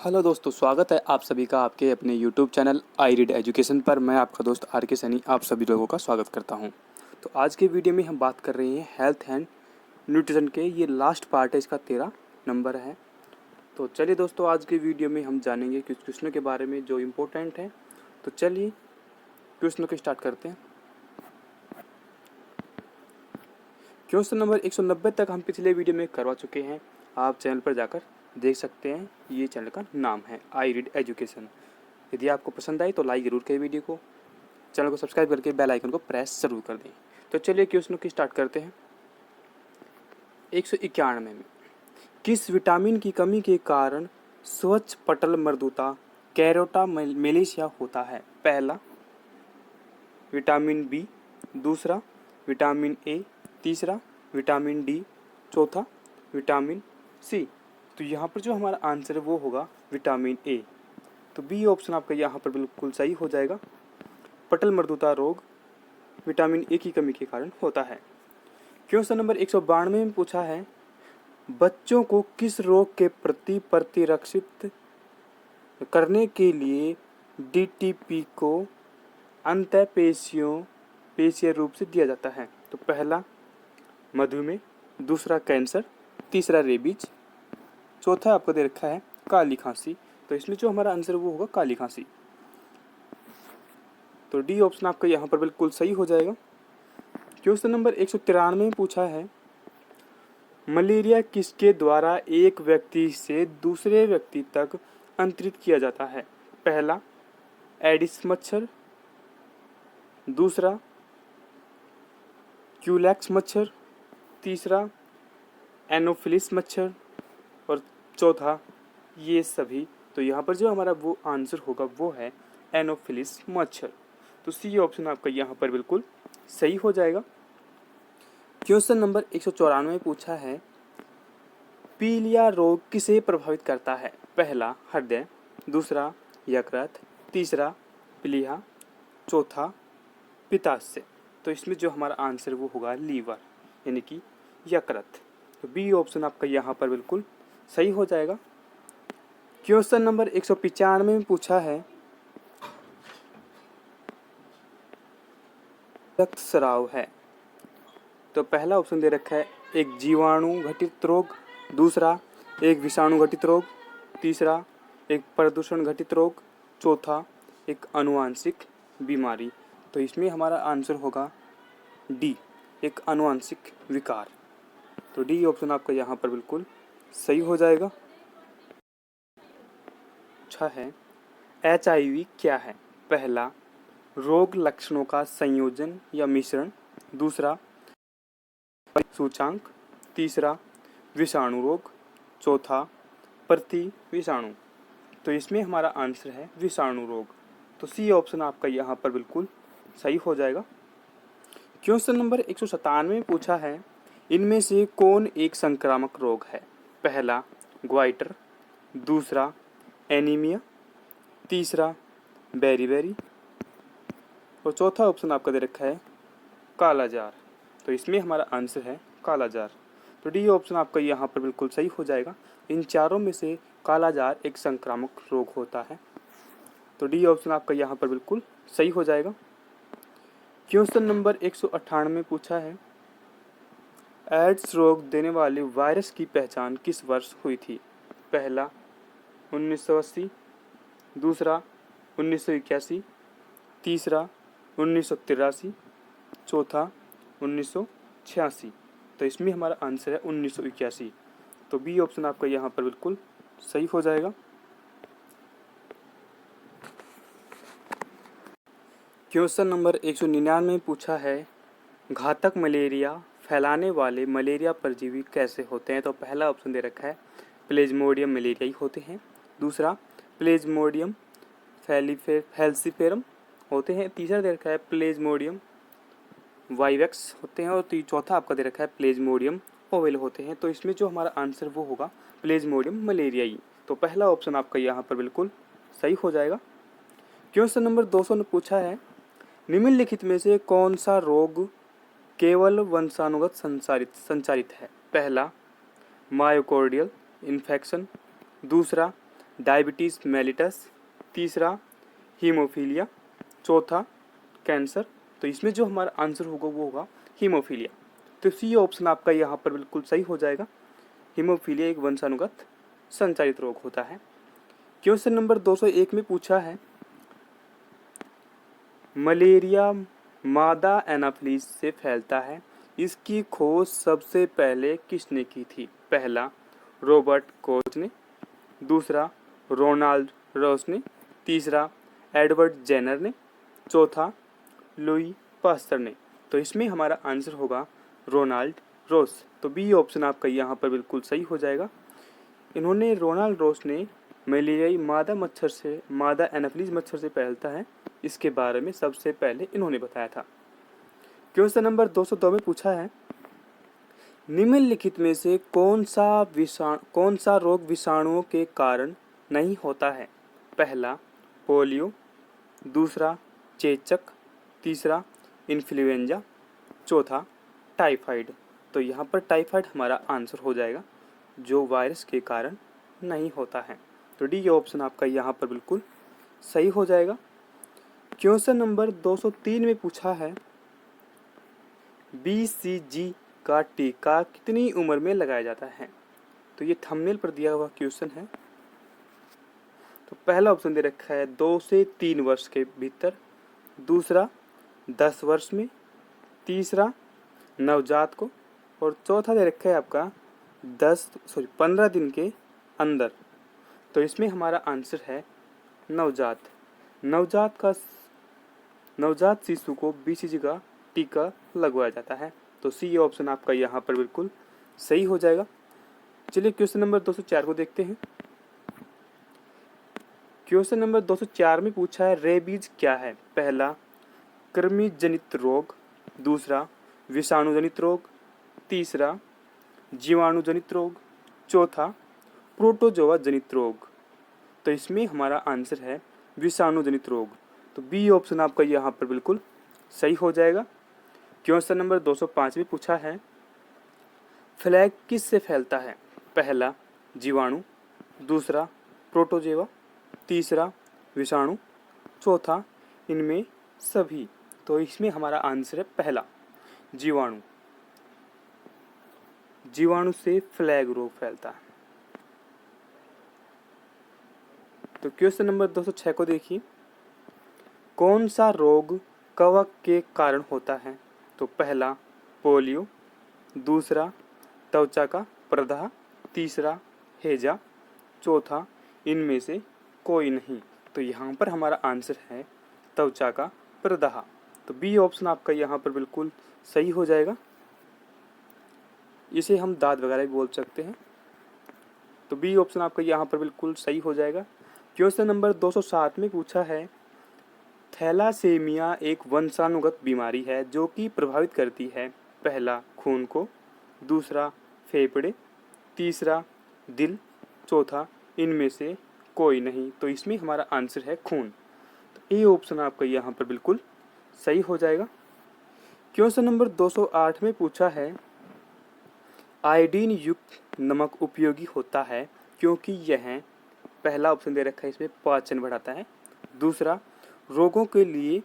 Hello दोस्तों, स्वागत है आप सभी का आपके अपने YouTube channel I read education पर। मैं आपका दोस्त आर के सैनी आप सभी लोगों का स्वागत करता हूं। तो आज के वीडियो में हम बात कर रहे हैं हेल्थ एंड न्यूट्रिशन के। ये लास्ट पार्ट है, इसका 13 नंबर है। तो चलिए दोस्तों, आज के वीडियो में हम जानेंगे कुछ क्वेश्चनों के बारे में जो इम्पोर्टेंट है। तो चलिए क्वेश्चनों को स्टार्ट करते हैं। क्वेश्चन नंबर 190 तक हम पिछले वीडियो में करवा चुके हैं। आप चैनल पर जाकर देख सकते हैं। ये चैनल का नाम है आई रीड एजुकेशन। यदि आपको पसंद आए तो लाइक ज़रूर करें वीडियो को, चैनल को सब्सक्राइब करके बेल आइकन को प्रेस ज़रूर कर दें। तो चलिए क्वेश्चन की स्टार्ट करते हैं। 191 में किस विटामिन की कमी के कारण स्वच्छ पटल मृदुता कैरोटा मेलेशिया होता है? पहला विटामिन बी, दूसरा विटामिन ए, तीसरा विटामिन डी, चौथा विटामिन सी। तो यहाँ पर जो हमारा आंसर है वो होगा विटामिन ए। तो बी ऑप्शन आपका यहाँ पर बिल्कुल सही हो जाएगा। पटल मृदुता रोग विटामिन ए की कमी के कारण होता है। क्वेश्चन नंबर 192 में पूछा है, बच्चों को किस रोग के प्रति प्रतिरक्षित करने के लिए डीटीपी को अंतःपेशीय रूप से दिया जाता है? तो पहला मधुमेह, दूसरा कैंसर, तीसरा रेबीज, चौथा आपको दे रखा है काली खांसी। तो इसमें जो हमारा आंसर वो होगा काली खांसी। तो डी ऑप्शन आपका यहाँ पर बिल्कुल सही हो जाएगा। क्वेश्चन नंबर 193 में पूछा है, मलेरिया किसके द्वारा एक व्यक्ति से दूसरे व्यक्ति तक अंतरित किया जाता है? पहला एडिस मच्छर, दूसरा क्यूलैक्स मच्छर, तीसरा एनोफिलिस मच्छर और चौथा ये सभी। तो यहाँ पर जो हमारा वो आंसर होगा वो है एनोफिलिस मच्छर। तो सी ऑप्शन आपका यहाँ पर बिल्कुल सही हो जाएगा। क्वेश्चन नंबर 194 में पूछा है, पीलिया रोग किसे प्रभावित करता है? पहला हृदय, दूसरा यकृत, तीसरा प्लीहा, चौथा पित्ताशय। तो इसमें जो हमारा आंसर वो होगा लीवर यानी कि यकृत। तो बी ऑप्शन आपका यहाँ पर बिल्कुल सही हो जाएगा। क्वेश्चन नंबर 195 में पूछा है, रक्तस्राव है। तो पहला ऑप्शन दे रखा है एक जीवाणु घटित रोग, दूसरा एक विषाणु घटित रोग, तीसरा एक प्रदूषण घटित रोग, चौथा एक आनुवांशिक बीमारी। तो इसमें हमारा आंसर होगा डी, एक आनुवांशिक विकार। तो डी ऑप्शन आपका यहाँ पर बिल्कुल सही हो जाएगा। अच्छा है, HIV क्या है? पहला रोग लक्षणों का संयोजन या मिश्रण, दूसरा सूचांक, तीसरा विषाणु रोग, चौथा प्रति विषाणु। तो इसमें हमारा आंसर है विषाणु रोग। तो सी ऑप्शन आपका यहाँ पर बिल्कुल सही हो जाएगा। क्वेश्चन नंबर 197 में पूछा है, इनमें से कौन एक संक्रामक रोग है? पहला ग्वाइटर, दूसरा एनीमिया, तीसरा बेरीबेरी और चौथा ऑप्शन आपका दे रखा है कालाजार। तो इसमें हमारा आंसर है कालाजार। तो डी ऑप्शन आपका यहाँ पर बिल्कुल सही हो जाएगा। इन चारों में से कालाजार एक संक्रामक रोग होता है। तो डी ऑप्शन आपका यहाँ पर बिल्कुल सही हो जाएगा। क्वेश्चन नंबर 198 में पूछा है, एड्स रोग देने वाले वायरस की पहचान किस वर्ष हुई थी? पहला 1980, दूसरा 1981, तीसरा 1983, चौथा 1986। तो इसमें हमारा आंसर है 1981। तो बी ऑप्शन आपका यहाँ पर बिल्कुल सही हो जाएगा। क्वेश्चन नंबर 199 में पूछा है, घातक मलेरिया फैलाने वाले मलेरिया परजीवी कैसे होते हैं? तो पहला ऑप्शन दे रखा है प्लेज्मोडियम मलेरियाई होते हैं, दूसरा प्लेज्मोडियम फैल्सिफेरम होते हैं, तीसरा दे रखा है प्लेज्मोडियम वाइवेक्स होते हैं और चौथा आपका दे रखा है प्लेज्मोडियम ओवेल होते हैं। तो इसमें जो हमारा आंसर वो होगा प्लेज्मोडियम मलेरियाई। तो पहला ऑप्शन आपका यहाँ पर बिल्कुल सही हो जाएगा। क्वेश्चन नंबर 200 ने पूछा है, निम्नलिखित में से कौन सा रोग केवल वंशानुगत संचारित है? पहला मायोकार्डियल इन्फेक्शन, दूसरा डायबिटीज़ मेलिटस, तीसरा हीमोफीलिया, चौथा कैंसर। तो इसमें जो हमारा आंसर होगा वो होगा हीमोफीलिया। तो सी ऑप्शन आपका यहाँ पर बिल्कुल सही हो जाएगा। हीमोफीलिया एक वंशानुगत संचारित रोग होता है। क्वेश्चन नंबर 201 में पूछा है मलेरिया मादा एनाफिलीज से फैलता है, इसकी खोज सबसे पहले किसने की थी? पहला रॉबर्ट कोच ने, दूसरा रोनाल्ड रॉस ने, तीसरा एडवर्ड जेनर ने, चौथा लुई पास्टर ने। तो इसमें हमारा आंसर होगा रोनाल्ड रॉस। तो बी ऑप्शन आपका यहाँ पर बिल्कुल सही हो जाएगा। इन्होंने रोनाल्ड रॉस ने मलेरियाई मादा एनाफिलीज मच्छर से फैलता है, इसके बारे में सबसे पहले इन्होंने बताया था। क्वेश्चन नंबर 202 में पूछा है निम्नलिखित में से कौन सा रोग विषाणुओं के कारण नहीं होता है? पहला पोलियो, दूसरा चेचक, तीसरा इन्फ्लुएंजा, चौथा टाइफाइड। तो यहाँ पर टाइफाइड हमारा आंसर हो जाएगा, जो वायरस के कारण नहीं होता है। तो डी ऑप्शन आपका यहाँ पर बिल्कुल सही हो जाएगा। क्वेश्चन नंबर 203 में पूछा है BCG का टीका कितनी उम्र में लगाया जाता है? तो ये थंबनेल पर दिया हुआ क्वेश्चन है। तो पहला ऑप्शन दे रखा है 2 से 3 वर्ष के भीतर, दूसरा 10 वर्ष में, तीसरा नवजात को, और चौथा दे रखा है आपका 15 दिन के अंदर। तो इसमें हमारा आंसर है नवजात शिशु को BCG का टीका लगवाया जाता है। तो सी ऑप्शन आपका यहाँ पर बिल्कुल सही हो जाएगा। चलिए क्वेश्चन नंबर 204 को देखते हैं। क्वेश्चन नंबर 204 में पूछा है रेबीज क्या है? पहला कृमि जनित रोग, दूसरा विषाणु जनित रोग, तीसरा जीवाणु जनित रोग, चौथा प्रोटोजोआ जनित रोग। तो इसमें हमारा आंसर है विषाणु जनित रोग। तो बी ऑप्शन आपका यहाँ पर बिल्कुल सही हो जाएगा। क्वेश्चन नंबर 205 में पूछा है फ्लैग किस से फैलता है? पहला जीवाणु, दूसरा प्रोटोजोआ, तीसरा विषाणु, चौथा इनमें सभी। तो इसमें हमारा आंसर है पहला जीवाणु से फ्लैग रोग फैलता है। तो क्वेश्चन नंबर 206 को देखिए, कौन सा रोग कवक के कारण होता है? तो पहला पोलियो, दूसरा त्वचा का प्रदाह, तीसरा हैजा, चौथा इनमें से कोई नहीं। तो यहाँ पर हमारा आंसर है त्वचा का प्रदाह। तो बी ऑप्शन आपका यहाँ पर बिल्कुल सही हो जाएगा। इसे हम दाद वगैरह भी बोल सकते हैं। तो बी ऑप्शन आपका यहाँ पर बिल्कुल सही हो जाएगा। क्वेश्चन नंबर 207 में पूछा है थैलासेमिया एक वंशानुगत बीमारी है जो कि प्रभावित करती है पहला खून को, दूसरा फेफड़े, तीसरा दिल, चौथा इनमें से कोई नहीं। तो इसमें हमारा आंसर है खून। तो ए ऑप्शन आपका यहाँ पर बिल्कुल सही हो जाएगा। क्वेश्चन नंबर 208 में पूछा है आयोडीन युक्त नमक उपयोगी होता है क्योंकि यह पहला ऑप्शन दे रखा है इसमें पाचन बढ़ाता है, दूसरा रोगों के लिए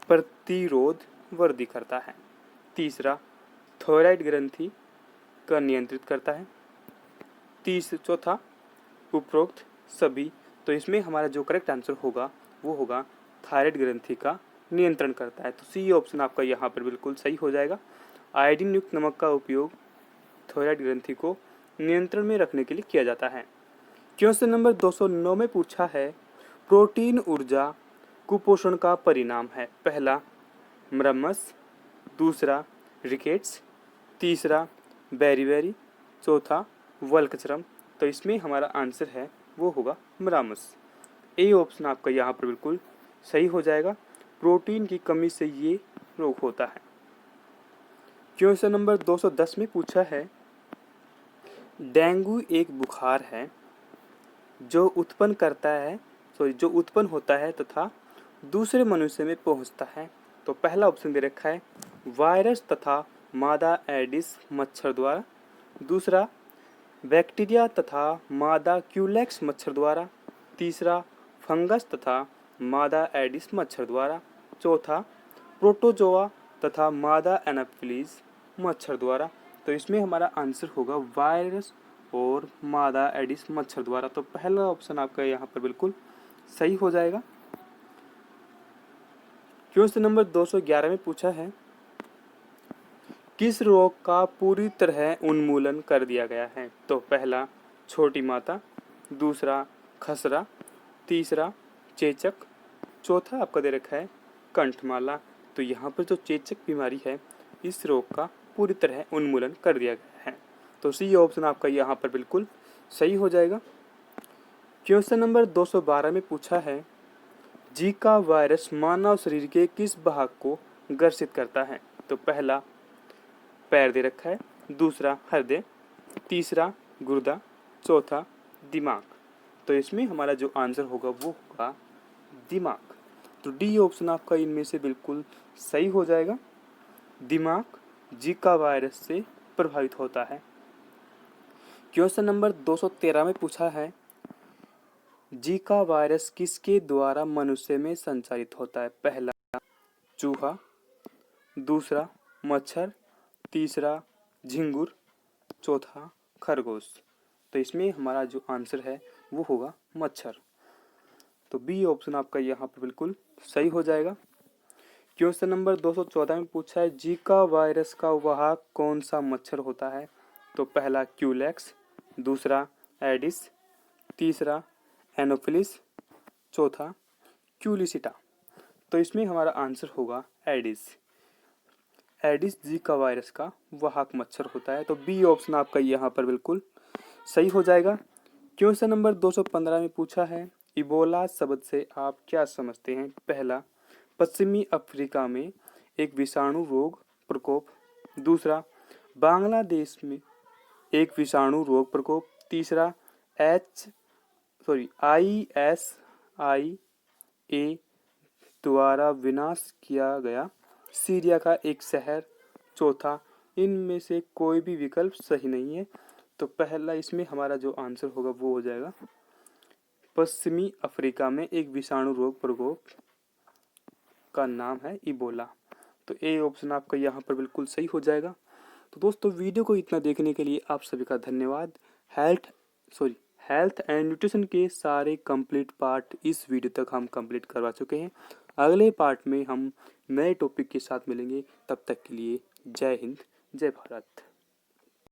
प्रतिरोध वृद्धि करता है, तीसरा थायराइड ग्रंथि का नियंत्रित करता है, चौथा उपरोक्त सभी। तो इसमें हमारा जो करेक्ट आंसर होगा वो होगा थायराइड ग्रंथि का नियंत्रण करता है। तो सी ऑप्शन आपका यहाँ पर बिल्कुल सही हो जाएगा। आयोडीन युक्त नमक का उपयोग थायराइड ग्रंथि को नियंत्रण में रखने के लिए किया जाता है। क्वेश्चन नंबर 209 में पूछा है प्रोटीन ऊर्जा कुपोषण का परिणाम है पहला मरम्मस, दूसरा रिकेट्स, तीसरा बेरीबेरी, चौथा वल्कचरम। तो इसमें हमारा आंसर है वो होगा मरामस। ए ऑप्शन आपका यहाँ पर बिल्कुल सही हो जाएगा। प्रोटीन की कमी से ये रोग होता है। क्वेश्चन नंबर 210 में पूछा है डेंगू एक बुखार है जो उत्पन्न होता है तथा दूसरे मनुष्य में पहुंचता है। तो पहला ऑप्शन दे रखा है वायरस तथा मादा एडिस मच्छर द्वारा, दूसरा बैक्टीरिया तथा मादा क्यूलेक्स मच्छर द्वारा, तीसरा फंगस तथा मादा एडिस मच्छर द्वारा। चौथा प्रोटोजोआ तथा मादा एनाफिलीज मच्छर द्वारा। तो इसमें हमारा आंसर होगा वायरस और मादा एडिस मच्छर द्वारा। तो पहला ऑप्शन आपका यहाँ पर बिल्कुल सही हो जाएगा। क्वेश्चन नंबर 211 में पूछा है, किस रोग का पूरी तरह उन्मूलन कर दिया गया है? तो पहला छोटी माता, दूसरा खसरा, तीसरा चेचक, चौथा आपका दे रखा है कंठमाला। तो यहाँ पर जो चेचक बीमारी है, इस रोग का पूरी तरह उन्मूलन कर दिया गया है। तो सी ऑप्शन आपका यहाँ पर बिल्कुल सही हो जाएगा। क्वेश्चन नंबर 212 में पूछा है, जीका वायरस मानव शरीर के किस भाग को ग्रसित करता है? तो पहला पैर दे रखा है, दूसरा हृदय, तीसरा गुर्दा, चौथा दिमाग। तो इसमें हमारा जो आंसर होगा वो होगा दिमाग। तो डी ऑप्शन आपका इनमें से बिल्कुल सही हो जाएगा। दिमाग जीका वायरस से प्रभावित होता है। क्वेश्चन नंबर 213 में पूछा है, जीका वायरस किसके द्वारा मनुष्य में संचारित होता है? पहला चूहा, दूसरा मच्छर, तीसरा झिंगुर, चौथा खरगोश। तो इसमें हमारा जो आंसर है वो होगा मच्छर। तो बी ऑप्शन आपका यहाँ पर बिल्कुल सही हो जाएगा। क्वेश्चन नंबर 214 में पूछा है, जीका वायरस का वाहक कौन सा मच्छर होता है? तो पहला क्यूलेक्स, दूसरा एडिस, तीसरा एनोफिलिस, चौथा क्यूलिसिटा। तो इसमें हमारा आंसर होगा एडिस। एडिस जीका वायरस का वाहक मच्छर होता है। तो बी ऑप्शन आपका यहाँ पर बिल्कुल सही हो जाएगा। क्वेश्चन नंबर 215 में पूछा है, इबोला शब्द से आप क्या समझते हैं? पहला पश्चिमी अफ्रीका में एक विषाणु रोग प्रकोप, दूसरा बांग्लादेश में एक विषाणु रोग प्रकोप, तीसरा ISIA द्वारा विनाश किया गया सीरिया का एक शहर, चौथा इनमें से कोई भी विकल्प सही नहीं है। तो पहला इसमें हमारा जो आंसर होगा वो हो जाएगा पश्चिमी अफ्रीका में एक विषाणु रोग प्रकोप का नाम है इबोला। तो ए ऑप्शन आपका यहाँ पर बिल्कुल सही हो जाएगा। तो दोस्तों वीडियो को इतना देखने के लिए आप सभी का धन्यवाद। हेल्थ एंड न्यूट्रिशन के सारे कंप्लीट पार्ट इस वीडियो तक हम कंप्लीट करवा चुके हैं। अगले पार्ट में हम नए टॉपिक के साथ मिलेंगे। तब तक के लिए जय हिंद, जय भारत।